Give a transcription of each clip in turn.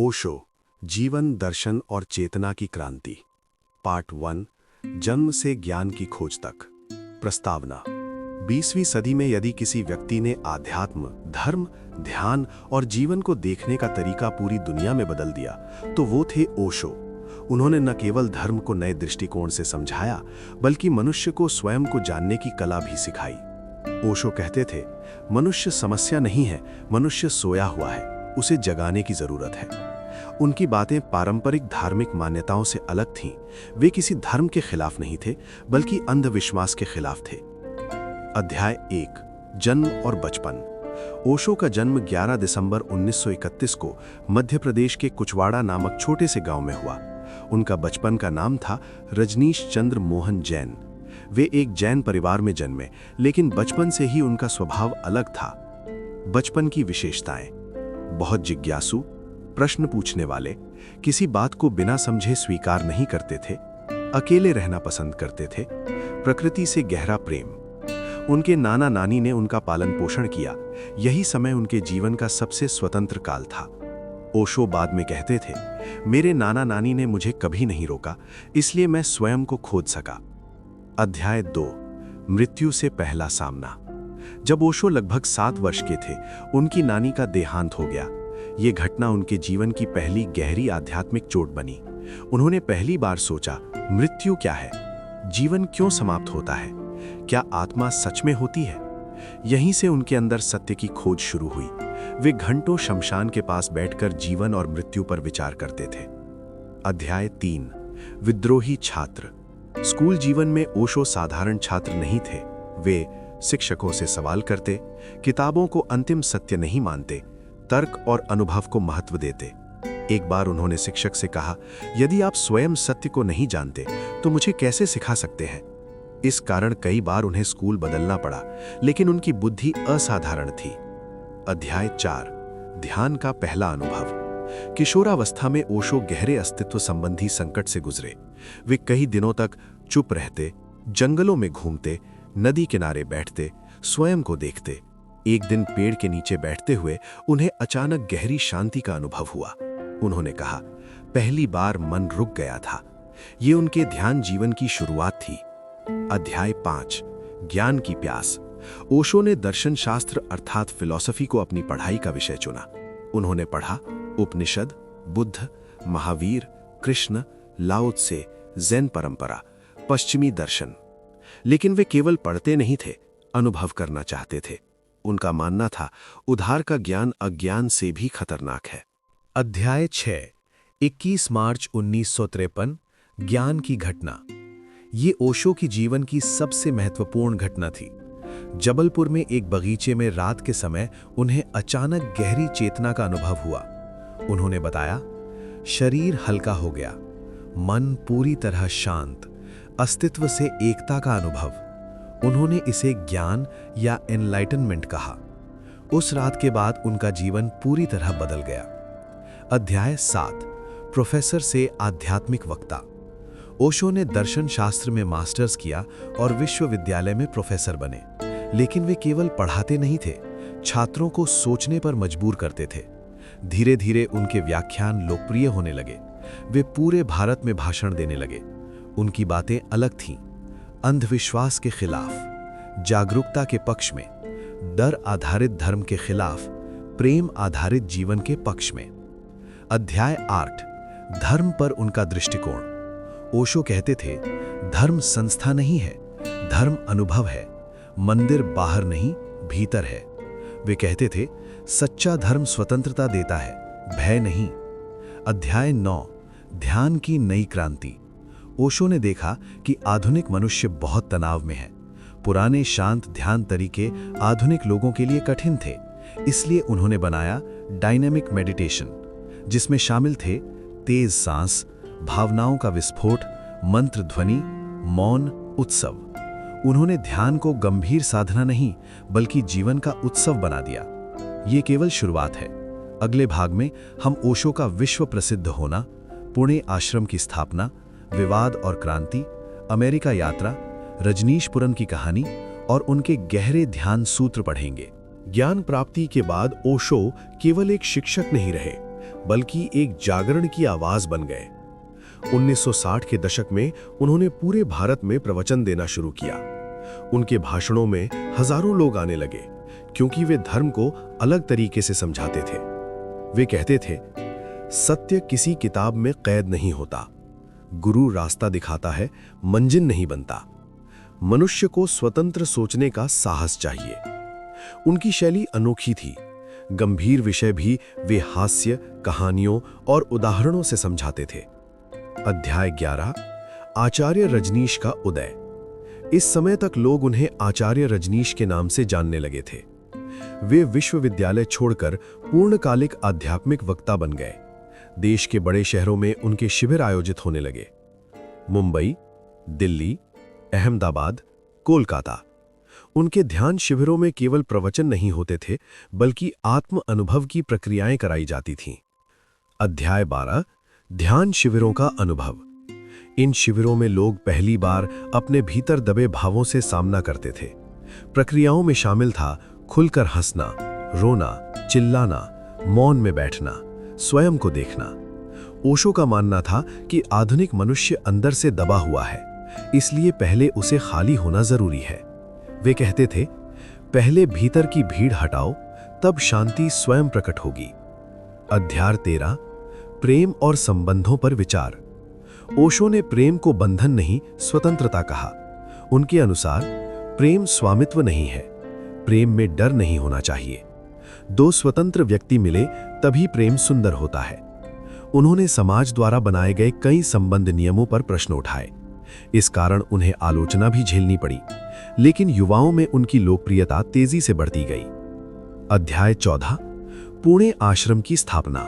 ओशो, जीवन, दर्शन और चेतना की क्रांति। पार्ट 1, जन्म से ज्ञान की खोज तक। प्रस्तावना। 20वीं सदी में यदि किसी व्यक्ति ने आध्यात्म, धर्म, ध्यान और जीवन को देखने का तरीका पूरी दुनिया में बदल दिया तो वो थे ओशो। उन्होंने न केवल धर्म को नए दृष्टिकोण से समझाया बल्कि मनुष्य को स्वयं को जानने की कला भी सिखाई। ओशो कहते थे, मनुष्य समस्या नहीं है, मनुष्य सोया हुआ है, उसे जगाने की जरूरत है। उनकी बातें पारंपरिक धार्मिक मान्यताओं से अलग थीं। वे किसी धर्म के खिलाफ नहीं थे बल्कि अंधविश्वास के खिलाफ थे। अध्याय 1, जन्म और बचपन। ओशो का जन्म 11 दिसंबर 1931 को मध्य प्रदेश के कुचवाड़ा नामक छोटे से गांव में हुआ। उनका बचपन का नाम था रजनीश चंद्र मोहन जैन। वे एक जैन परिवार में जन्मे, लेकिन बचपन से ही उनका स्वभाव अलग था। बचपन की विशेषताएं: बहुत जिज्ञासु, प्रश्न पूछने वाले, किसी बात को बिना समझे स्वीकार नहीं करते थे, अकेले रहना पसंद करते थे, प्रकृति से गहरा प्रेम। उनके नाना नानी ने उनका पालन पोषण किया। यही समय उनके जीवन का सबसे स्वतंत्र काल था। ओशो बाद में कहते थे, मेरे नाना नानी ने मुझे कभी नहीं रोका, इसलिए मैं स्वयं को खोज सका। अध्याय 2, मृत्यु से पहला सामना। जब ओशो लगभग 7 वर्ष के थे, उनकी नानी का देहांत हो गया। ये घटना उनके जीवन की पहली गहरी आध्यात्मिक चोट बनी। उन्होंने पहली बार सोचा, मृत्यु क्या है? जीवन क्यों समाप्त होता है? क्या आत्मा सच में होती है? यहीं से उनके अंदर सत्य की खोज शुरू हुई। वे घंटों शमशान के पास बैठकर जीवन और मृत्यु पर विचार करते थे। अध्याय 3, विद्रोही छात्र। स्कूल जीवन में ओशो साधारण छात्र नहीं थे। वे शिक्षकों से सवाल करते, किताबों को अंतिम सत्य नहीं मानते, तर्क और अनुभव को महत्व देते। एक बार उन्होंने शिक्षक से कहा, यदि आप स्वयं सत्य को नहीं जानते तो मुझे कैसे सिखा सकते हैं? इस कारण कई बार उन्हें स्कूल बदलना पड़ा, लेकिन उनकी बुद्धि असाधारण थी। अध्याय 4, ध्यान का पहला अनुभव। किशोरावस्था में ओशो गहरे अस्तित्व संबंधी संकट से गुजरे। वे कई दिनों तक चुप रहते, जंगलों में घूमते, नदी किनारे बैठते, स्वयं को देखते। एक दिन पेड़ के नीचे बैठते हुए उन्हें अचानक गहरी शांति का अनुभव हुआ। उन्होंने कहा, पहली बार मन रुक गया था। ये उनके ध्यान जीवन की शुरुआत थी। अध्याय 5, ज्ञान की प्यास। ओशो ने दर्शन शास्त्र अर्थात फिलॉसफी को अपनी पढ़ाई का विषय चुना। उन्होंने पढ़ा उपनिषद, बुद्ध, महावीर, कृष्ण, लाओ त्से, ज़ेन परंपरा, पश्चिमी दर्शन। लेकिन वे केवल पढ़ते नहीं थे, अनुभव करना चाहते थे। उनका मानना था, उधार का ज्ञान अज्ञान से भी खतरनाक है। अध्याय 6, 21 मार्च 1953, ज्ञान की घटना। ये ओशो की जीवन की सबसे महत्वपूर्ण घटना थी। जबलपुर में एक बगीचे में रात के समय उन्हें अचानक गहरी चेतना का अनुभव हुआ। उन्होंने बताया, शरीर हल्का हो गया, मन पूरी तरह शांत, अस्तित्व से एकता का अनुभव। उन्होंने इसे ज्ञान या एनलाइटनमेंट कहा। उस रात के बाद उनका जीवन पूरी तरह बदल गया। अध्याय 7, प्रोफेसर से आध्यात्मिक वक्ता। ओशो ने दर्शन शास्त्र में मास्टर्स किया और विश्वविद्यालय में प्रोफेसर बने। लेकिन वे केवल पढ़ाते नहीं थे, छात्रों को सोचने पर मजबूर करते थे। धीरे धीरे उनके व्याख्यान लोकप्रिय होने लगे। वे पूरे भारत में भाषण देने लगे। उनकी बातें अलग थीं, अंधविश्वास के खिलाफ, जागरूकता के पक्ष में, डर आधारित धर्म के खिलाफ, प्रेम आधारित जीवन के पक्ष में। अध्याय 8, धर्म पर उनका दृष्टिकोण। ओशो कहते थे, धर्म संस्था नहीं है, धर्म अनुभव है। मंदिर बाहर नहीं, भीतर है। वे कहते थे, सच्चा धर्म स्वतंत्रता देता है, भय नहीं। अध्याय 9, ध्यान की नई क्रांति। ओशो ने देखा कि आधुनिक मनुष्य बहुत तनाव में है। पुराने शांत ध्यान तरीके आधुनिक लोगों के लिए कठिन थे। इसलिए उन्होंने बनाया डायनामिक मेडिटेशन, जिसमें शामिल थे तेज सांस, भावनाओं का विस्फोट, मंत्र ध्वनि, मौन, उत्सव। उन्होंने ध्यान को गंभीर साधना नहीं बल्कि जीवन का उत्सव बना दिया। ये केवल शुरुआत है। अगले भाग में हम ओशो का विश्व प्रसिद्ध होना, पुणे आश्रम की स्थापना, विवाद और क्रांति, अमेरिका यात्रा, रजनीशपुरम की कहानी और उनके गहरे ध्यान सूत्र पढ़ेंगे। ज्ञान प्राप्ति के बाद ओशो केवल एक शिक्षक नहीं रहे, बल्कि एक जागरण की आवाज बन गए। 1960 के दशक में उन्होंने पूरे भारत में प्रवचन देना शुरू किया। उनके भाषणों में हजारों लोग आने लगे, क्योंकि वे धर्म को अलग तरीके से समझाते थे। वे कहते थे, सत्य किसी किताब में कैद नहीं होता, गुरु रास्ता दिखाता है, मंजिल नहीं बनता। मनुष्य को स्वतंत्र सोचने का साहस चाहिए। उनकी शैली अनोखी थी। गंभीर विषय भी वे हास्य, कहानियों और उदाहरणों से समझाते थे। अध्याय 11, आचार्य रजनीश का उदय। इस समय तक लोग उन्हें आचार्य रजनीश के नाम से जानने लगे थे। वे विश्वविद्यालय छोड़कर पूर्णकालिक आध्यात्मिक वक्ता बन गए। देश के बड़े शहरों में उनके शिविर आयोजित होने लगे। मुंबई, दिल्ली, अहमदाबाद, कोलकाता। उनके ध्यान शिविरों में केवल प्रवचन नहीं होते थे, बल्कि आत्म अनुभव की प्रक्रियाएं कराई जाती थीं। अध्याय 12, ध्यान शिविरों का अनुभव। इन शिविरों में लोग पहली बार अपने भीतर दबे भावों से सामना करते थे। प्रक्रियाओं में शामिल था खुलकर हंसना, रोना, चिल्लाना, मौन में बैठना, स्वयं को देखना। ओशो का मानना था कि आधुनिक मनुष्य अंदर से दबा हुआ है, इसलिए पहले उसे खाली होना जरूरी है। वे कहते थे, पहले भीतर की भीड़ हटाओ, तब शांति स्वयं प्रकट होगी। अध्याय 13, प्रेम और संबंधों पर विचार। ओशो ने प्रेम को बंधन नहीं, स्वतंत्रता कहा। उनके अनुसार प्रेम स्वामित्व नहीं है, प्रेम में डर नहीं होना चाहिए। दो स्वतंत्र व्यक्ति मिले तभी प्रेम सुंदर होता है। उन्होंने समाज द्वारा बनाए गए कई संबंध नियमों पर प्रश्न उठाए। इस कारण उन्हें आलोचना भी झेलनी पड़ी, लेकिन युवाओं में उनकी लोकप्रियता तेजी से बढ़ती गई। अध्याय 14, पुणे आश्रम की स्थापना।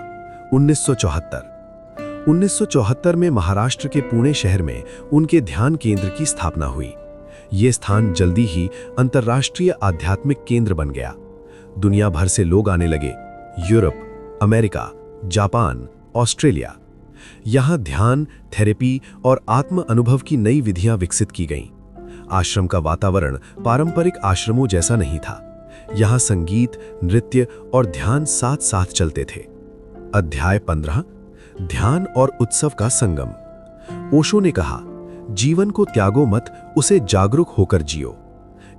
1974 में महाराष्ट्र के पुणे शहर में उनके ध्यान केंद्र की स्थापना हुई। ये स्थान जल्दी ही अंतर्राष्ट्रीय आध्यात्मिक केंद्र बन गया। दुनिया भर से लोग आने लगे, यूरोप, अमेरिका, जापान, ऑस्ट्रेलिया। यहाँ ध्यान, थेरेपी और आत्म अनुभव की नई विधियां विकसित की गईं। आश्रम का वातावरण पारंपरिक आश्रमों जैसा नहीं था। यहाँ संगीत, नृत्य और ध्यान साथ साथ चलते थे। अध्याय 15, ध्यान और उत्सव का संगम। ओशो ने कहा, जीवन को त्यागो मत, उसे जागरूक होकर जियो।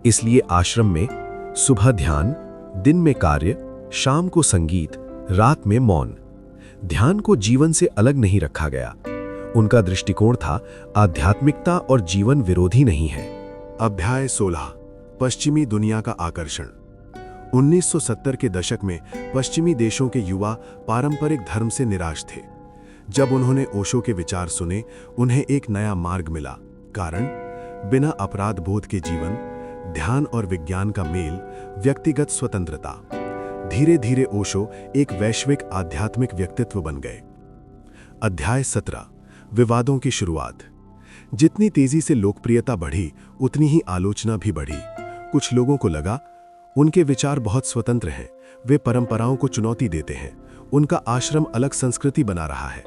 इसलिए आश्रम में सुबह ध्यान, दिन में कार्य, शाम को संगीत, रात में मौन। ध्यान को जीवन से अलग नहीं रखा गया। उनका दृष्टिकोण था, आध्यात्मिकता और जीवन विरोधी नहीं है। अध्याय 16, पश्चिमी दुनिया का आकर्षण। 1970 के दशक में पश्चिमी देशों के युवा पारंपरिक धर्म से निराश थे। जब उन्होंने ओशो के विचार सुने, उन्हें एक नया मार्ग मिला। कारण, बिना अपराध बोध के जीवन, ध्यान और विज्ञान का मेल, व्यक्तिगत स्वतंत्रता। धीरे धीरे ओशो एक वैश्विक आध्यात्मिक व्यक्तित्व बन गए। अध्याय 17, विवादों की शुरुआत। जितनी तेजी से लोकप्रियता बढ़ी, उतनी ही आलोचना भी बढ़ी। कुछ लोगों को लगा, उनके विचार बहुत स्वतंत्र हैं, वे परंपराओं को चुनौती देते हैं, उनका आश्रम अलग संस्कृति बना रहा है।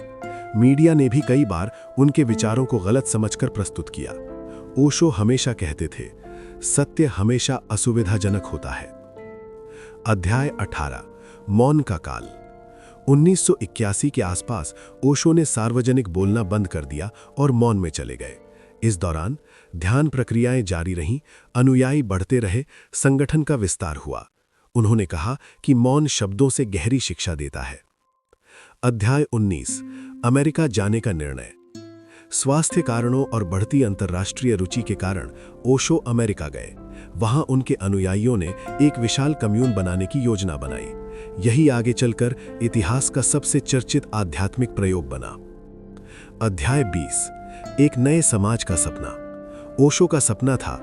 मीडिया ने भी कई बार उनके विचारों को गलत समझकर प्रस्तुत किया। ओशो हमेशा कहते थे, सत्य हमेशा असुविधाजनक होता है। अध्याय 18, मौन का काल। 1981 के आसपास ओशो ने सार्वजनिक बोलना बंद कर दिया और मौन में चले गए। इस दौरान ध्यान प्रक्रियाएं जारी रहीं, अनुयायी बढ़ते रहे, संगठन का विस्तार हुआ। उन्होंने कहा कि मौन शब्दों से गहरी शिक्षा देता है। अध्याय 19, अमेरिका जाने का निर्णय। स्वास्थ्य कारणों और बढ़ती अंतर्राष्ट्रीय रुचि के कारण ओशो अमेरिका गए। वहां उनके अनुयायियों ने एक विशाल कम्यून बनाने की योजना बनाई। यही आगे चलकर इतिहास का सबसे चर्चित आध्यात्मिक प्रयोग बना। अध्याय 20, एक नए समाज का सपना। ओशो का सपना था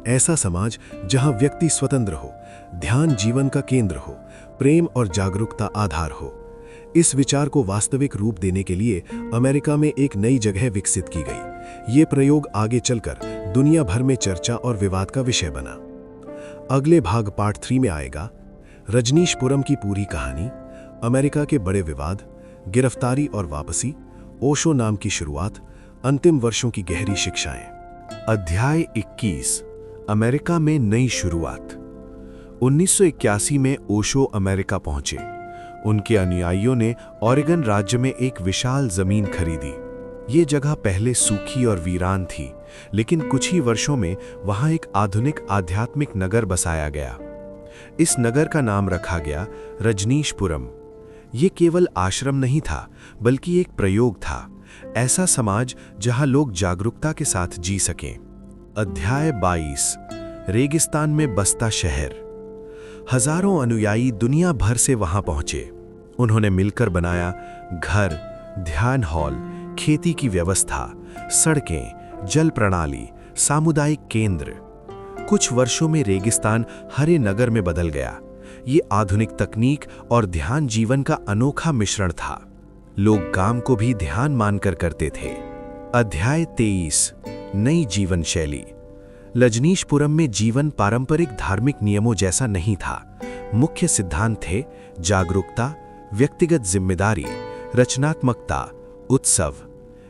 ऐसा समाज जहां व्यक्ति स्वतंत्र हो, ध्यान जीवन का केंद्र हो, प्रेम और जागरूकता आधार हो। इस विचार को वास्तविक रूप देने के लिए अमेरिका में एक नई जगह विकसित की गई। ये प्रयोग आगे चलकर दुनिया भर में चर्चा और विवाद का विषय बना। अगले भाग पार्ट 3 में आएगा रजनीशपुरम की पूरी कहानी, अमेरिका के बड़े विवाद, गिरफ्तारी और वापसी, ओशो नाम की शुरुआत, अंतिम वर्षों की गहरी शिक्षाएं। अध्याय 21, अमेरिका में नई शुरुआत। 1981 में ओशो अमेरिका पहुंचे। उनके अनुयायियों ने ओरेगन राज्य में एक विशाल जमीन खरीदी। ये जगह पहले सूखी और वीरान थी, लेकिन कुछ ही वर्षों में वहां एक आधुनिक आध्यात्मिक नगर बसाया गया। इस नगर का नाम रखा गया रजनीशपुरम। ये केवल आश्रम नहीं था, बल्कि एक प्रयोग था, ऐसा समाज जहां लोग जागरूकता के साथ जी सकें। अध्याय 22, रेगिस्तान में बसता शहर। हजारों अनुयायी दुनिया भर से वहां पहुंचे। उन्होंने मिलकर बनाया घर, ध्यान हॉल, खेती की व्यवस्था, सड़कें, जल प्रणाली, सामुदायिक केंद्र। कुछ वर्षों में रेगिस्तान हरे नगर में बदल गया। ये आधुनिक तकनीक और ध्यान जीवन का अनोखा मिश्रण था। लोग काम को भी ध्यान मानकर करते थे। अध्याय 23, नई जीवन शैली। रजनीशपुरम में जीवन पारंपरिक धार्मिक नियमों जैसा नहीं था। मुख्य सिद्धांत थे जागरूकता, व्यक्तिगत जिम्मेदारी, रचनात्मकता, उत्सव।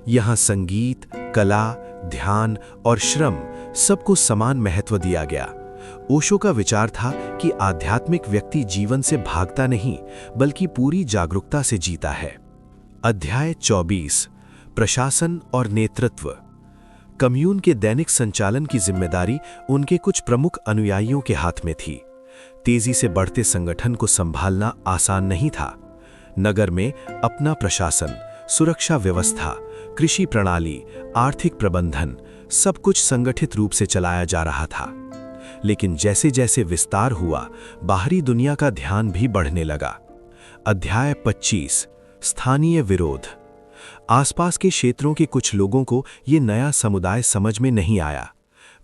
यहाँ संगीत, कला, ध्यान और श्रम सबको समान महत्व दिया गया। ओशो का विचार था कि आध्यात्मिक व्यक्ति जीवन से भागता नहीं, बल्कि पूरी जागरूकता से जीता है। अध्याय 24, प्रशासन और नेतृत्व। कम्यून के दैनिक संचालन की जिम्मेदारी उनके कुछ प्रमुख अनुयायियों के हाथ में थी। तेजी से बढ़ते संगठन को संभालना आसान नहीं था। नगर में अपना प्रशासन, सुरक्षा व्यवस्था, कृषि प्रणाली, आर्थिक प्रबंधन, सब कुछ संगठित रूप से चलाया जा रहा था। लेकिन जैसे जैसे विस्तार हुआ, बाहरी दुनिया का ध्यान भी बढ़ने लगा। अध्याय 25, स्थानीय विरोध। आसपास के क्षेत्रों के कुछ लोगों को ये नया समुदाय समझ में नहीं आया।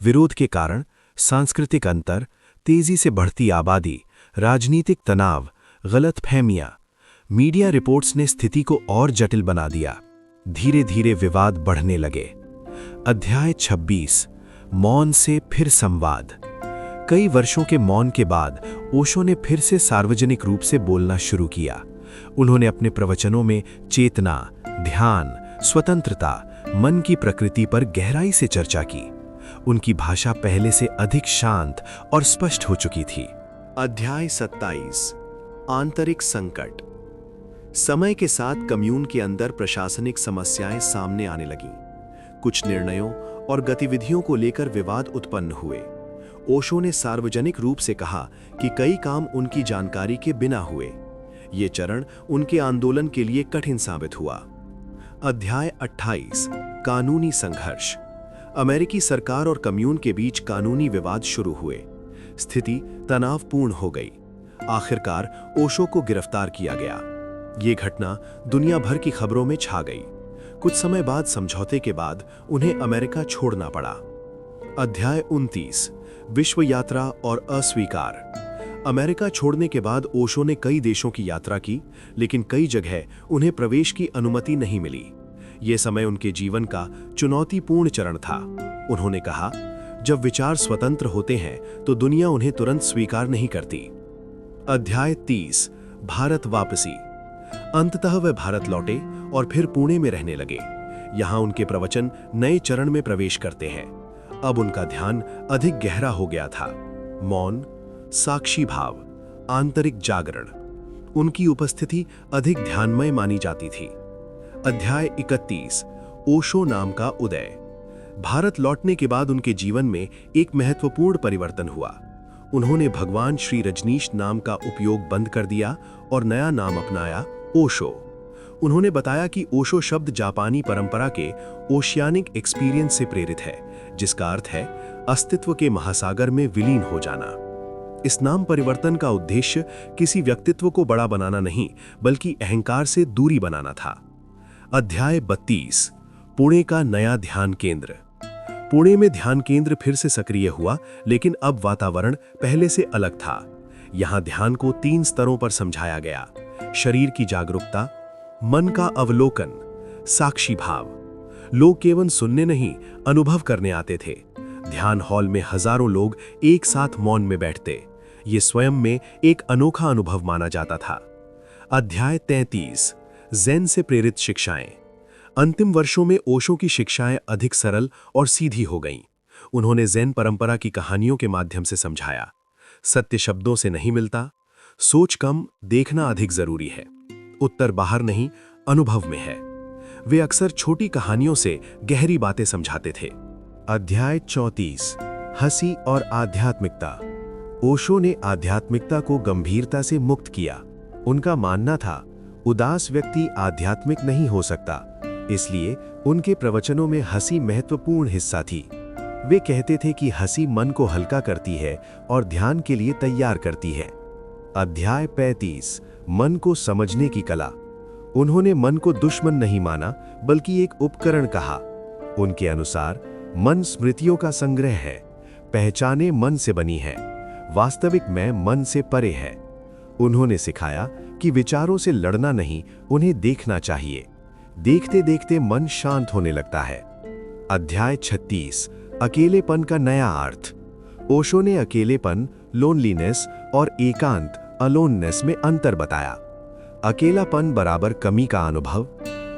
विरोध के कारण सांस्कृतिक अंतर, तेजी से बढ़ती आबादी, राजनीतिक तनाव, गलतफहमियां, मीडिया रिपोर्ट्स ने स्थिति को और जटिल बना दिया। धीरे धीरे विवाद बढ़ने लगे। अध्याय 26, मौन से फिर संवाद। कई वर्षों के मौन के बाद ओशो ने फिर से सार्वजनिक रूप से बोलना शुरू किया। उन्होंने अपने प्रवचनों में चेतना, ध्यान, स्वतंत्रता, मन की प्रकृति पर गहराई से चर्चा की। उनकी भाषा पहले से अधिक शांत और स्पष्ट हो चुकी थी। अध्याय 27, आंतरिक संकट। समय के साथ कम्यून के अंदर प्रशासनिक समस्याएं सामने आने लगीं। कुछ निर्णयों और गतिविधियों को लेकर विवाद उत्पन्न हुए। ओशो ने सार्वजनिक रूप से कहा कि कई काम उनकी जानकारी के बिना हुए। ये चरण उनके आंदोलन के लिए कठिन साबित हुआ। अध्याय 28, कानूनी संघर्ष। अमेरिकी सरकार और कम्यून के बीच कानूनी विवाद शुरू हुए। स्थिति तनावपूर्ण हो गई। आखिरकार ओशो को गिरफ्तार किया गया। ये घटना दुनिया भर की खबरों में छा गई। कुछ समय बाद समझौते के बाद उन्हें अमेरिका छोड़ना पड़ा। अध्याय 29, विश्व यात्रा और अस्वीकार। अमेरिका छोड़ने के बाद ओशो ने कई देशों की यात्रा की, लेकिन कई जगह उन्हें प्रवेश की अनुमति नहीं मिली। ये समय उनके जीवन का चुनौतीपूर्ण चरण था। उन्होंने कहा, जब विचार स्वतंत्र होते हैं तो दुनिया उन्हें तुरंत स्वीकार नहीं करती। अध्याय 30, भारत वापसी। अंततः वे भारत लौटे और फिर पुणे में रहने लगे। यहाँ उनके प्रवचन नए चरण में प्रवेश करते हैं। अब उनका ध्यान अधिक गहरा हो गया था। मौन, साक्षी भाव, आंतरिक जागरण। उनकी उपस्थिति अधिक ध्यानमय मानी जाती थी। अध्याय 31, ओशो नाम का उदय। भारत लौटने के बाद उनके जीवन में एक महत्वपूर्ण परिवर्तन हुआ। उन्होंने भगवान श्री रजनीश नाम का उपयोग बंद कर दिया और नया नाम अपनाया, ओशो। उन्होंने बताया कि ओशो शब्द जापानी परंपरा के ओशियानिक एक्सपीरियंस से प्रेरित है, जिसका अर्थ है अस्तित्व के महासागर में विलीन हो जाना। इस नाम परिवर्तन का उद्देश्य किसी व्यक्तित्व को बड़ा बनाना नहीं, बल्कि अहंकार से दूरी बनाना था। अध्याय 32, पुणे का नया ध्यान केंद्र। पुणे में ध्यान केंद्र फिर से सक्रिय हुआ, लेकिन अब वातावरण पहले से अलग था। यहाँ ध्यान को 3 स्तरों पर समझाया गया: शरीर की जागरूकता, मन का अवलोकन, साक्षी भाव। लोग केवल सुनने नहीं, अनुभव करने आते थे। ध्यान हॉल में हजारों लोग एक साथ मौन में बैठते। ये स्वयं में एक अनोखा अनुभव माना जाता था। अध्याय 33, ज़ेन से प्रेरित शिक्षाएं। अंतिम वर्षों में ओशो की शिक्षाएं अधिक सरल और सीधी हो गईं। उन्होंने ज़ेन परंपरा की कहानियों के माध्यम से समझाया, सत्य शब्दों से नहीं मिलता, सोच कम, देखना अधिक जरूरी है। उत्तर बाहर नहीं, अनुभव में है। वे अक्सर छोटी कहानियों से गहरी बातें समझाते थे। अध्याय 34, हंसी और आध्यात्मिकता। ओशो ने आध्यात्मिकता को गंभीरता से मुक्त किया। उनका मानना था, उदास व्यक्ति आध्यात्मिक नहीं हो सकता, इसलिए उनके प्रवचनों में हंसी महत्वपूर्ण हिस्सा थी। वे कहते थे कि हंसी मन को हल्का करती है और ध्यान के लिए तैयार करती है। अध्याय 35, मन को समझने की कला। उन्होंने मन को दुश्मन नहीं माना, बल्कि एक उपकरण कहा। उनके अनुसार मन स्मृतियों का संग्रह है, पहचाने मन से बनी है, वास्तविक मैं मन से परे है। उन्होंने सिखाया कि विचारों से लड़ना नहीं, उन्हें देखना चाहिए। देखते देखते मन शांत होने लगता है। अध्याय 36, अकेलेपन का नया अर्थ। ओशो ने अकेलेपन, लोनलीनेस और एकांत, अलोननेस में अंतर बताया। अकेलापन बराबर कमी का अनुभव,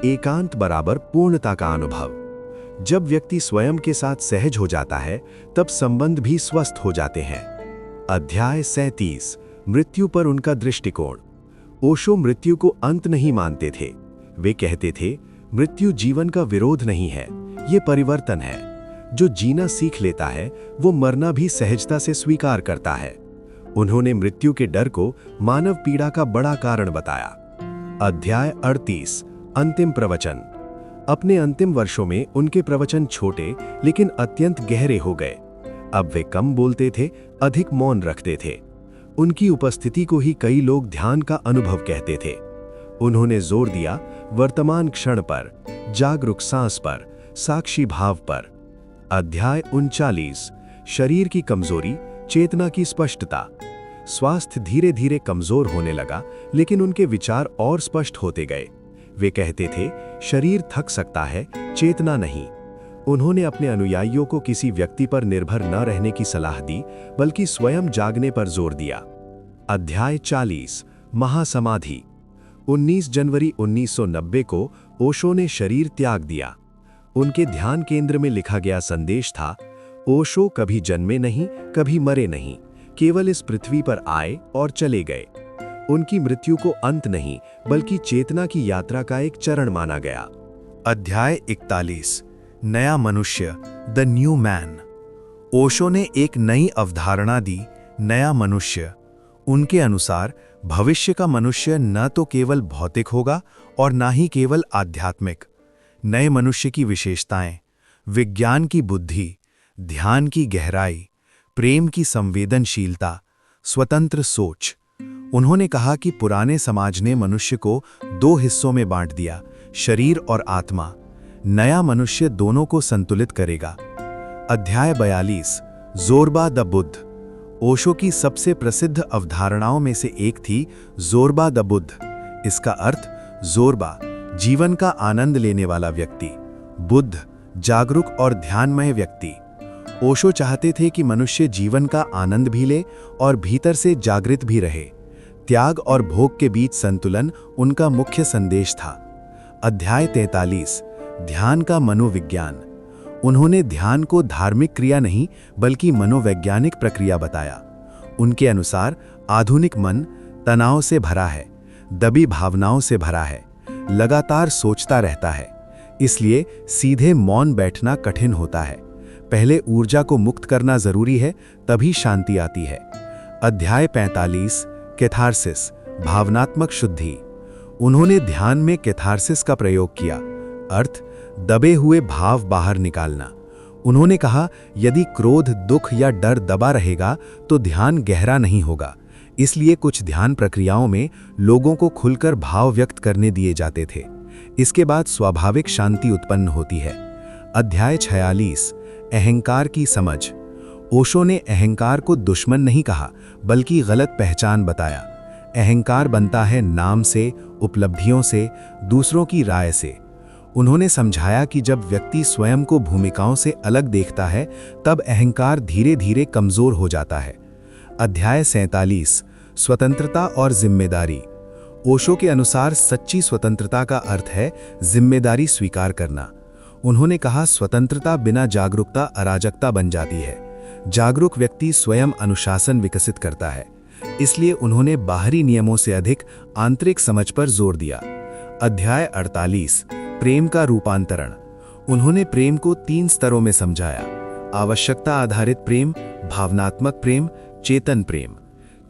एकांत बराबर पूर्णता का अनुभव। जब व्यक्ति स्वयं के साथ सहज हो जाता है, तब संबंध भी स्वस्थ हो जाते हैं। अध्याय 37, मृत्यु पर उनका दृष्टिकोण। ओशो मृत्यु को अंत नहीं मानते थे। वे कहते थे, मृत्यु जीवन का विरोध नहीं है, ये परिवर्तन है। जो जीना सीख लेता है, वो मरना भी सहजता से स्वीकार करता है। उन्होंने मृत्यु के डर को मानव पीड़ा का बड़ा कारण बताया। अध्याय 38, अंतिम प्रवचन। अपने अंतिम वर्षों में उनके प्रवचन छोटे लेकिन अत्यंत गहरे हो गए। अब वे कम बोलते थे, अधिक मौन रखते थे। उनकी उपस्थिति को ही कई लोग ध्यान का अनुभव कहते थे। उन्होंने जोर दिया वर्तमान क्षण पर, जागरूक सांस पर, साक्षी भाव पर। अध्याय 39, शरीर की कमजोरी, चेतना की स्पष्टता। स्वास्थ्य धीरे धीरे कमजोर होने लगा, लेकिन उनके विचार और स्पष्ट होते गए। वे कहते थे, शरीर थक सकता है, चेतना नहीं। उन्होंने अपने अनुयायियों को किसी व्यक्ति पर निर्भर न रहने की सलाह दी, बल्कि स्वयं जागने पर जोर दिया। अध्याय 40, महासमाधि। 19 जनवरी 1990 को ओशो ने शरीर त्याग दिया। उनके ध्यान केंद्र में लिखा गया संदेश था, ओशो कभी जन्मे नहीं, कभी मरे नहीं, केवल इस पृथ्वी पर आए और चले गए। उनकी मृत्यु को अंत नहीं, बल्कि चेतना की यात्रा का एक चरण माना गया। अध्याय 41, नया मनुष्य, द न्यू मैन। ओशो ने एक नई अवधारणा दी, नया मनुष्य। उनके अनुसार भविष्य का मनुष्य न तो केवल भौतिक होगा और न ही केवल आध्यात्मिक। नए मनुष्य की विशेषताएं, विज्ञान की बुद्धि, ध्यान की गहराई, प्रेम की संवेदनशीलता, स्वतंत्र सोच। उन्होंने कहा कि पुराने समाज ने मनुष्य को दो हिस्सों में बांट दिया, शरीर और आत्मा। नया मनुष्य दोनों को संतुलित करेगा। अध्याय 42, जोरबा द बुद्ध। ओशो की सबसे प्रसिद्ध अवधारणाओं में से एक थी जोरबा द बुद्ध। इसका अर्थ जोरबा, जीवन का आनंद लेने वाला व्यक्ति, बुद्ध, जागरूक और ध्यानमय व्यक्ति। ओशो चाहते थे कि मनुष्य जीवन का आनंद भी ले और भीतर से जागृत भी रहे। त्याग और भोग के बीच संतुलन उनका मुख्य संदेश था। अध्याय 43, ध्यान का मनोविज्ञान। उन्होंने ध्यान को धार्मिक क्रिया नहीं, बल्कि मनोवैज्ञानिक प्रक्रिया बताया। उनके अनुसार आधुनिक मन तनाव से भरा है, दबी भावनाओं से भरा है, लगातार सोचता रहता है। इसलिए सीधे मौन बैठना कठिन होता है। पहले ऊर्जा को मुक्त करना जरूरी है, तभी शांति आती है। अध्याय 45, कैथारसिस, भावनात्मक शुद्धि। उन्होंने ध्यान में कैथारसिस का प्रयोग किया, अर्थ दबे हुए भाव बाहर निकालना। उन्होंने कहा, यदि क्रोध, दुख या डर दबा रहेगा तो ध्यान गहरा नहीं होगा। इसलिए कुछ ध्यान प्रक्रियाओं में लोगों को खुलकर भाव व्यक्त करने दिए जाते थे। इसके बाद स्वाभाविक शांति उत्पन्न होती है। अध्याय 46, अहंकार की समझ। ओशो ने अहंकार को दुश्मन नहीं कहा, बल्कि गलत पहचान बताया। अहंकार बनता है नाम से, उपलब्धियों से, दूसरों की राय से। उन्होंने समझाया कि जब व्यक्ति स्वयं को भूमिकाओं से अलग देखता है, तब अहंकार धीरे धीरे कमजोर हो जाता है। अध्याय 47, स्वतंत्रता और जिम्मेदारी। ओशो के अनुसार सच्ची स्वतंत्रता का अर्थ है जिम्मेदारी स्वीकार करना। उन्होंने कहा, स्वतंत्रता बिना जागरूकता अराजकता बन जाती है। जागरूक व्यक्ति स्वयं अनुशासन विकसित करता है। इसलिए उन्होंने बाहरी नियमों से अधिक आंतरिक समझ पर जोर दिया। अध्याय 48 प्रेम का रूपांतरण। उन्होंने प्रेम को 3 स्तरों में समझाया: आवश्यकता आधारित प्रेम, भावनात्मक प्रेम, चेतन प्रेम।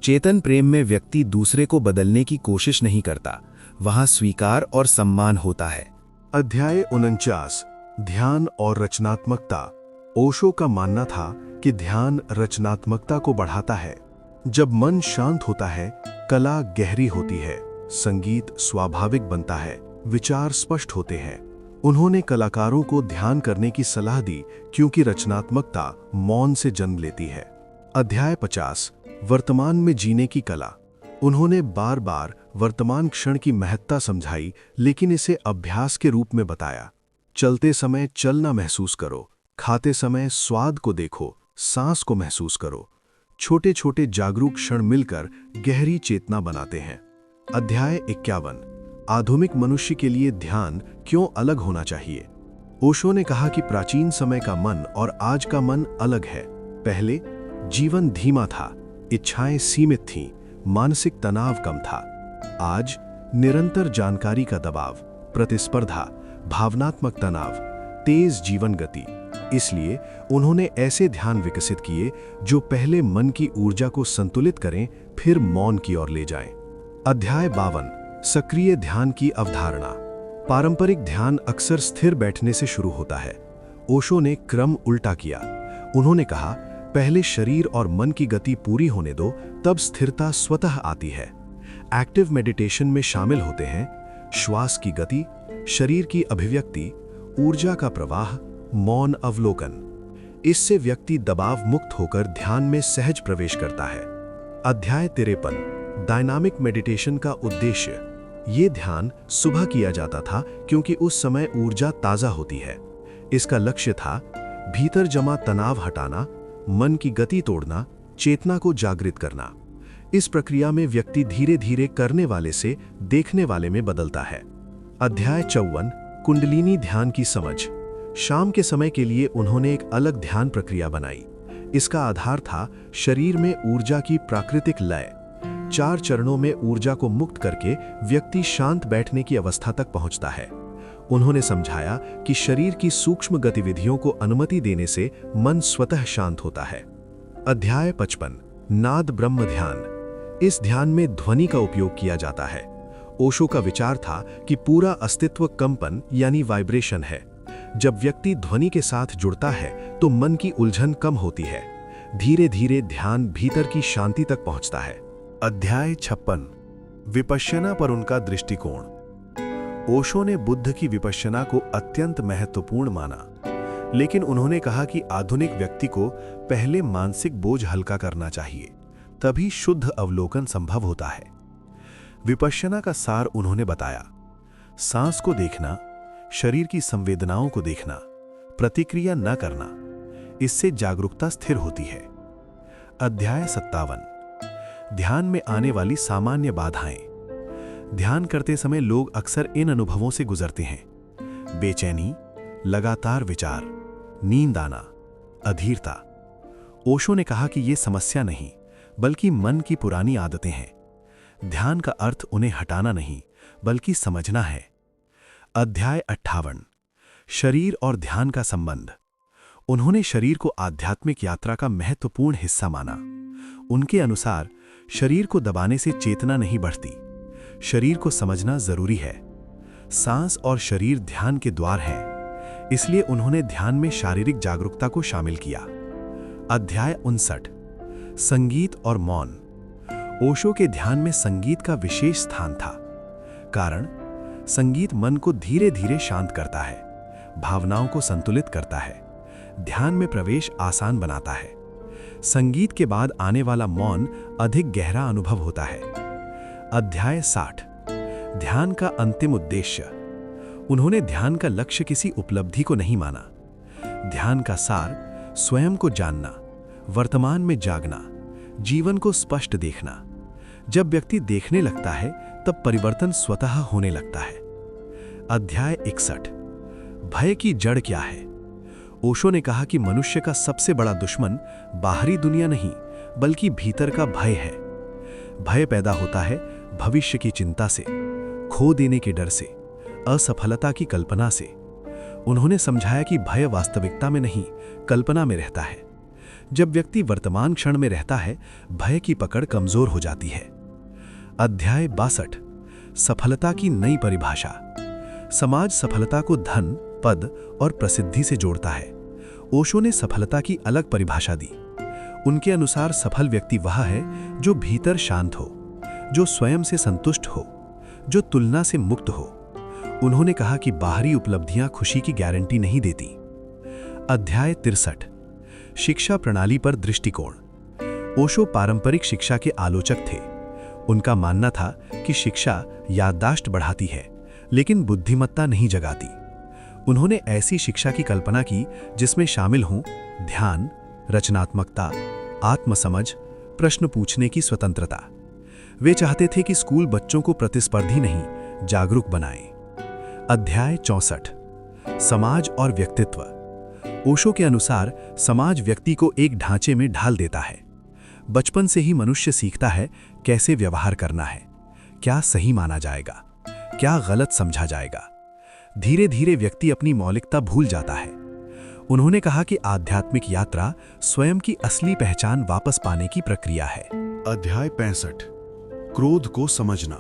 चेतन प्रेम में व्यक्ति दूसरे को बदलने की कोशिश नहीं करता, वहां स्वीकार और सम्मान होता है। अध्याय 49 ध्यान और रचनात्मकता। ओशो का मानना था कि ध्यान रचनात्मकता को बढ़ाता है। जब मन शांत होता है, कला गहरी होती है, संगीत स्वाभाविक बनता है, विचार स्पष्ट होते हैं। उन्होंने कलाकारों को ध्यान करने की सलाह दी क्योंकि रचनात्मकता मौन से जन्म लेती है। अध्याय 50 वर्तमान में जीने की कला। उन्होंने बार बार वर्तमान क्षण की महत्ता समझाई, लेकिन इसे अभ्यास के रूप में बताया। चलते समय चलना महसूस करो, खाते समय स्वाद को देखो, सांस को महसूस करो। छोटे छोटे जागरूक क्षण मिलकर गहरी चेतना बनाते हैं। अध्याय 51 आधुनिक मनुष्य के लिए ध्यान क्यों अलग होना चाहिए। ओशो ने कहा कि प्राचीन समय का मन और आज का मन अलग है। पहले जीवन धीमा था, इच्छाएं सीमित थीं, मानसिक तनाव कम था। आज निरंतर जानकारी का दबाव, प्रतिस्पर्धा, भावनात्मक तनाव, तेज जीवन गति। इसलिए उन्होंने ऐसे ध्यान विकसित किए जो पहले मन की ऊर्जा को संतुलित करें, फिर मौन की ओर ले जाएं। अध्याय 52 सक्रिय ध्यान की अवधारणा। पारंपरिक ध्यान अक्सर स्थिर बैठने से शुरू होता है। ओशो ने क्रम उल्टा किया। उन्होंने कहा, पहले शरीर और मन की गति पूरी होने दो, तब स्थिरता स्वतः आती है। एक्टिव मेडिटेशन में शामिल होते हैं श्वास की गति, शरीर की अभिव्यक्ति, ऊर्जा का प्रवाह, मौन अवलोकन। इससे व्यक्ति दबाव मुक्त होकर ध्यान में सहज प्रवेश करता है। अध्याय 53 डायनामिक मेडिटेशन का उद्देश्य। ये ध्यान सुबह किया जाता था क्योंकि उस समय ऊर्जा ताजा होती है। इसका लक्ष्य था भीतर जमा तनाव हटाना, मन की गति तोड़ना, चेतना को जागृत करना। इस प्रक्रिया में व्यक्ति धीरे धीरे करने वाले से देखने वाले में बदलता है। अध्याय 54 कुंडलिनी ध्यान की समझ। शाम के समय के लिए उन्होंने एक अलग ध्यान प्रक्रिया बनाई। इसका आधार था शरीर में ऊर्जा की प्राकृतिक लय। 4 चरणों में ऊर्जा को मुक्त करके व्यक्ति शांत बैठने की अवस्था तक पहुंचता है। उन्होंने समझाया कि शरीर की सूक्ष्म गतिविधियों को अनुमति देने से मन स्वतः शांत होता है। अध्याय 55 नाद ब्रह्म ध्यान। इस ध्यान में ध्वनि का उपयोग किया जाता है। ओशो का विचार था कि पूरा अस्तित्व कंपन यानी वाइब्रेशन है। जब व्यक्ति ध्वनि के साथ जुड़ता है तो मन की उलझन कम होती है। धीरे धीरे ध्यान भीतर की शांति तक पहुंचता है। अध्याय 56 विपश्यना पर उनका दृष्टिकोण। ओशो ने बुद्ध की विपश्यना को अत्यंत महत्वपूर्ण माना, लेकिन उन्होंने कहा कि आधुनिक व्यक्ति को पहले मानसिक बोझ हल्का करना चाहिए, तभी शुद्ध अवलोकन संभव होता है। विपश्यना का सार उन्होंने बताया: सांस को देखना, शरीर की संवेदनाओं को देखना, प्रतिक्रिया न करना, इससे जागरूकता स्थिर होती है। अध्याय 57 ध्यान में आने वाली सामान्य बाधाएं। ध्यान करते समय लोग अक्सर इन अनुभवों से गुजरते हैं: बेचैनी, लगातार विचार, नींद आना, अधीरता। ओशो ने कहा कि ये समस्या नहीं, बल्कि मन की पुरानी आदतें हैं। ध्यान का अर्थ उन्हें हटाना नहीं, बल्कि समझना है। अध्याय 58 शरीर और ध्यान का संबंध। उन्होंने शरीर को आध्यात्मिक यात्रा का महत्वपूर्ण हिस्सा माना। उनके अनुसार शरीर को दबाने से चेतना नहीं बढ़ती, शरीर को समझना जरूरी है। सांस और शरीर ध्यान के द्वार हैं, इसलिए उन्होंने ध्यान में शारीरिक जागरूकता को शामिल किया। अध्याय 59 संगीत और मौन। ओशो के ध्यान में संगीत का विशेष स्थान था। कारण, संगीत मन को धीरे धीरे शांत करता है, भावनाओं को संतुलित करता है, ध्यान में प्रवेश आसान बनाता है। संगीत के बाद आने वाला मौन अधिक गहरा अनुभव होता है। अध्याय 60 ध्यान का अंतिम उद्देश्य। उन्होंने ध्यान का लक्ष्य किसी उपलब्धि को नहीं माना। ध्यान का सार स्वयं को जानना, वर्तमान में जागना, जीवन को स्पष्ट देखना। जब व्यक्ति देखने लगता है तब परिवर्तन स्वतः होने लगता है। अध्याय 61 भय की जड़ क्या है। ओशो ने कहा कि मनुष्य का सबसे बड़ा दुश्मन बाहरी दुनिया नहीं, बल्कि भीतर का भय है। भय पैदा होता है भविष्य की चिंता से, खो देने के डर से, असफलता की कल्पना से। उन्होंने समझाया कि भय वास्तविकता में नहीं, कल्पना में रहता है। जब व्यक्ति वर्तमान क्षण में रहता है, भय की पकड़ कमजोर हो जाती है। अध्याय 62, सफलता की नई परिभाषा। समाज सफलता को धन, पद और प्रसिद्धि से जोड़ता है। ओशो ने सफलता की अलग परिभाषा दी। उनके अनुसार सफल व्यक्ति वह है जो भीतर शांत हो, जो स्वयं से संतुष्ट हो, जो तुलना से मुक्त हो। उन्होंने कहा कि बाहरी उपलब्धियां खुशी की गारंटी नहीं देती। अध्याय 63, शिक्षा प्रणाली पर दृष्टिकोण। ओशो पारंपरिक शिक्षा के आलोचक थे। उनका मानना था कि शिक्षा याददाश्त बढ़ाती है, लेकिन बुद्धिमत्ता नहीं जगाती। उन्होंने ऐसी शिक्षा की कल्पना की जिसमें शामिल हों ध्यान, रचनात्मकता, आत्मसमझ, प्रश्न पूछने की स्वतंत्रता। वे चाहते थे कि स्कूल बच्चों को प्रतिस्पर्धी नहीं, जागरूक बनाए। अध्याय 64, समाज और व्यक्तित्व। ओशो के अनुसार समाज व्यक्ति को एक ढांचे में ढाल देता है। बचपन से ही मनुष्य सीखता है कैसे व्यवहार करना है, क्या सही माना जाएगा, क्या गलत समझा जाएगा। धीरे धीरे व्यक्ति अपनी मौलिकता भूल जाता है। उन्होंने कहा कि आध्यात्मिक यात्रा स्वयं की असली पहचान वापस पाने की प्रक्रिया है। अध्याय 65, क्रोध को समझना।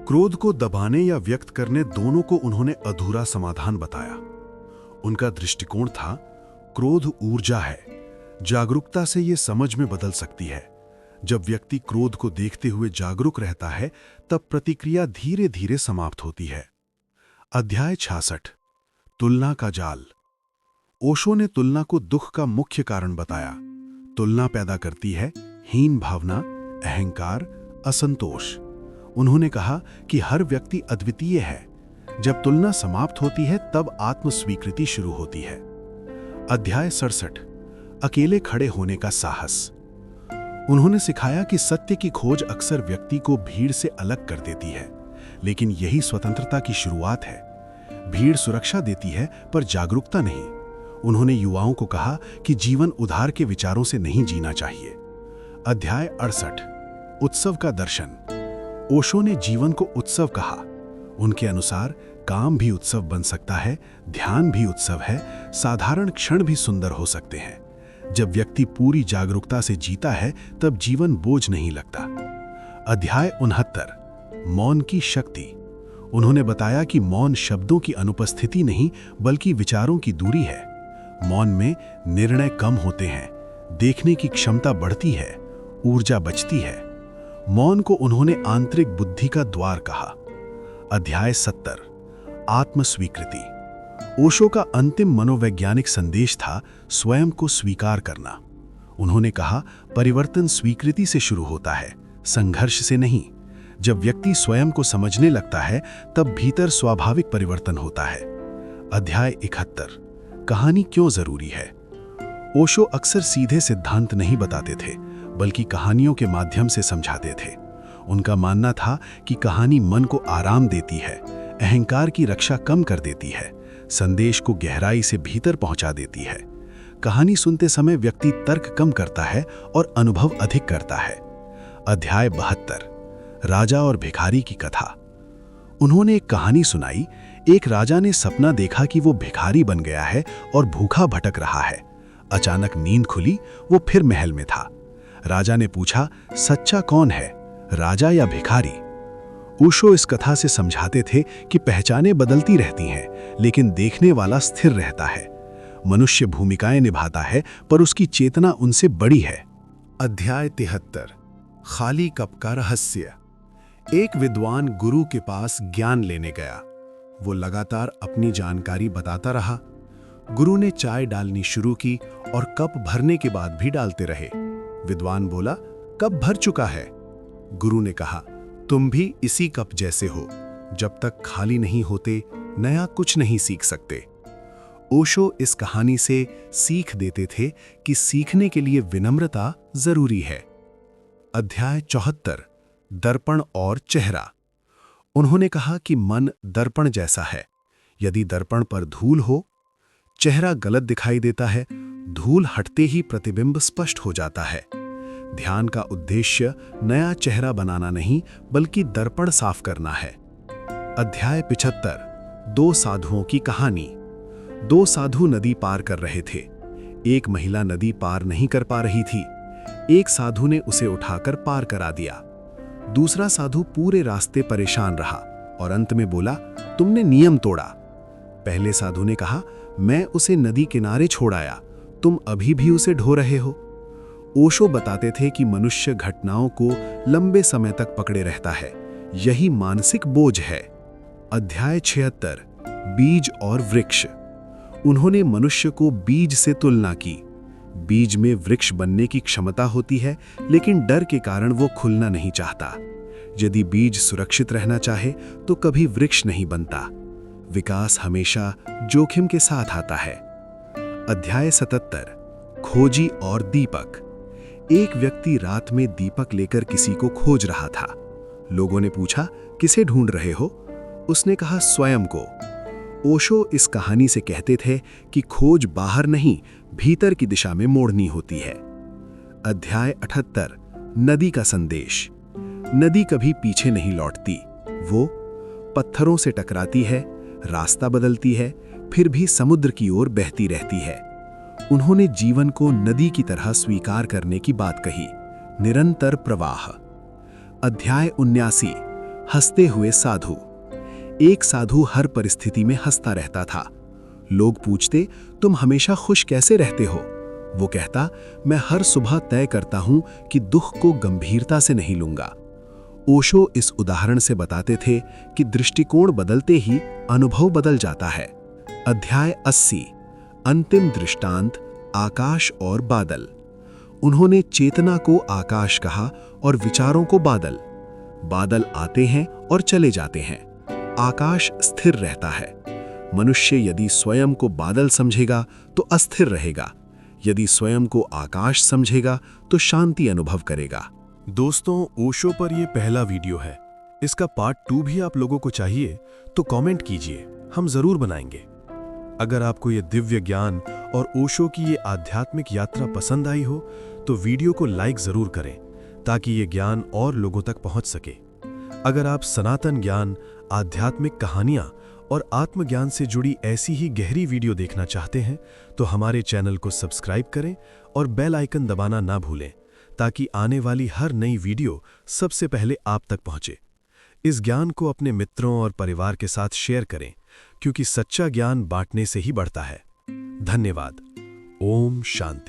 क्रोध को दबाने या व्यक्त करने दोनों को उन्होंने अधूरा समाधान बताया। उनका दृष्टिकोण था, क्रोध ऊर्जा है, जागरूकता से ये समझ में बदल सकती है। जब व्यक्ति क्रोध को देखते हुए जागरूक रहता है, तब प्रतिक्रिया धीरे धीरे समाप्त होती है। अध्याय 66, तुलना का जाल। ओशो ने तुलना को दुख का मुख्य कारण बताया। तुलना पैदा करती है हीन भावना, अहंकार, असंतोष। उन्होंने कहा कि हर व्यक्ति अद्वितीय है। जब तुलना समाप्त होती है, तब आत्मस्वीकृति शुरू होती है। अध्याय 67, अकेले खड़े होने का साहस। उन्होंने सिखाया कि सत्य की खोज अक्सर व्यक्ति को भीड़ से अलग कर देती है, लेकिन यही स्वतंत्रता की शुरुआत है। भीड़ सुरक्षा देती है, पर जागरूकता नहीं। उन्होंने युवाओं को कहा कि जीवन उधार के विचारों से नहीं जीना चाहिए। अध्याय 68, उत्सव का दर्शन। ओशो ने जीवन को उत्सव कहा। उनके अनुसार काम भी उत्सव बन सकता है, ध्यान भी उत्सव है, साधारण क्षण भी सुंदर हो सकते हैं। जब व्यक्ति पूरी जागरूकता से जीता है, तब जीवन बोझ नहीं लगता। अध्याय 69, मौन की शक्ति। उन्होंने बताया कि मौन शब्दों की अनुपस्थिति नहीं, बल्कि विचारों की दूरी है। मौन में निर्णय कम होते हैं, देखने की क्षमता बढ़ती है, ऊर्जा बचती है। मौन को उन्होंने आंतरिक बुद्धि का द्वार कहा। अध्याय 70, आत्मस्वीकृति। ओशो का अंतिम मनोवैज्ञानिक संदेश था स्वयं को स्वीकार करना। उन्होंने कहा, परिवर्तन स्वीकृति से शुरू होता है, संघर्ष से नहीं। जब व्यक्ति स्वयं को समझने लगता है, तब भीतर स्वाभाविक परिवर्तन होता है। अध्याय 71, कहानी क्यों जरूरी है। ओशो अक्सर सीधे सिद्धांत नहीं बताते थे, बल्कि कहानियों के माध्यम से समझाते थे। उनका मानना था कि कहानी मन को आराम देती है, अहंकार की रक्षा कम कर देती है, संदेश को गहराई से भीतर पहुंचा देती है। कहानी सुनते समय व्यक्ति तर्क कम करता है और अनुभव अधिक करता है। अध्याय 72, राजा और भिखारी की कथा। उन्होंने एक कहानी सुनाई। एक राजा ने सपना देखा कि वो भिखारी बन गया है और भूखा भटक रहा है। अचानक नींद खुली, वो फिर महल में था। राजा ने पूछा, सच्चा कौन है, राजा या भिखारी? ओशो इस कथा से समझाते थे कि पहचानें बदलती रहती हैं, लेकिन देखने वाला स्थिर रहता है। मनुष्य भूमिकाएं निभाता है, पर उसकी चेतना उनसे बड़ी है। अध्याय 73, खाली कप का रहस्य। एक विद्वान गुरु के पास ज्ञान लेने गया। वो लगातार अपनी जानकारी बताता रहा। गुरु ने चाय डालनी शुरू की और कप भरने के बाद भी डालते रहे। विद्वान बोला, कप भर चुका है। गुरु ने कहा, तुम भी इसी कप जैसे हो, जब तक खाली नहीं होते नया कुछ नहीं सीख सकते। ओशो इस कहानी से सीख देते थे कि सीखने के लिए विनम्रता जरूरी है। अध्याय 74, दर्पण और चेहरा। उन्होंने कहा कि मन दर्पण जैसा है। यदि दर्पण पर धूल हो, चेहरा गलत दिखाई देता है। धूल हटते ही प्रतिबिंब स्पष्ट हो जाता है। ध्यान का उद्देश्य नया चेहरा बनाना नहीं, बल्कि दर्पण साफ करना है। अध्याय 75। दो साधुओं की कहानी। दो साधु नदी पार कर रहे थे। एक महिला नदी पार नहीं कर पा रही थी। एक साधु ने उसे उठाकर पार करा दिया। दूसरा साधु पूरे रास्ते परेशान रहा और अंत में बोला, तुमने नियम तोड़ा। पहले साधु ने कहा, मैं उसे नदी किनारे छोड़ आया, तुम अभी भी उसे ढो रहे हो। ओशो बताते थे कि मनुष्य घटनाओं को लंबे समय तक पकड़े रहता है, यही मानसिक बोझ है। अध्याय 76। बीज और वृक्ष। उन्होंने मनुष्य को बीज से तुलना की। बीज में वृक्ष बनने की क्षमता होती है, लेकिन डर के कारण वो खुलना नहीं चाहता। यदि बीज सुरक्षित रहना चाहे तो कभी वृक्ष नहीं बनता। विकास हमेशा जोखिम के साथ आता है। अध्याय 77। खोजी और दीपक। एक व्यक्ति रात में दीपक लेकर किसी को खोज रहा था। लोगों ने पूछा, किसे ढूंढ रहे हो? उसने कहा, स्वयं को। ओशो इस कहानी से कहते थे कि खोज बाहर नहीं, भीतर की दिशा में मोड़नी होती है। अध्याय 78। नदी का संदेश। नदी कभी पीछे नहीं लौटती। वो पत्थरों से टकराती है, रास्ता बदलती है, फिर भी समुद्र की ओर बहती रहती है। उन्होंने जीवन को नदी की तरह स्वीकार करने की बात कही। निरंतर प्रवाह। अध्याय 79। हंसते हुए साधु। एक साधु हर परिस्थिति में हंसता रहता था। लोग पूछते, तुम हमेशा खुश कैसे रहते हो? वो कहता, मैं हर सुबह तय करता हूं कि दुख को गंभीरता से नहीं लूंगा। ओशो इस उदाहरण से बताते थे कि दृष्टिकोण बदलते ही अनुभव बदल जाता है। अध्याय 80। अंतिम दृष्टांत। आकाश और बादल। उन्होंने चेतना को आकाश कहा और विचारों को बादल। बादल आते हैं और चले जाते हैं, आकाश स्थिर रहता है। मनुष्य यदि स्वयं को बादल समझेगा तो अस्थिर रहेगा, यदि स्वयं को आकाश समझेगा तो शांति अनुभव करेगा। दोस्तों, ओशो पर यह पहला वीडियो है। इसका पार्ट 2 भी आप लोगों को चाहिए तो कमेंट कीजिए, हम जरूर बनाएंगे। अगर आपको ये दिव्य ज्ञान और ओशो की ये आध्यात्मिक यात्रा पसंद आई हो तो वीडियो को लाइक जरूर करें ताकि ये ज्ञान और लोगों तक पहुंच सके। अगर आप सनातन ज्ञान, आध्यात्मिक कहानियां और आत्मज्ञान से जुड़ी ऐसी ही गहरी वीडियो देखना चाहते हैं तो हमारे चैनल को सब्सक्राइब करें और बेल आइकन दबाना ना भूलें ताकि आने वाली हर नई वीडियो सबसे पहले आप तक पहुंचे। इस ज्ञान को अपने मित्रों और परिवार के साथ शेयर करें, क्योंकि सच्चा ज्ञान बांटने से ही बढ़ता है। धन्यवाद। ओम शांति।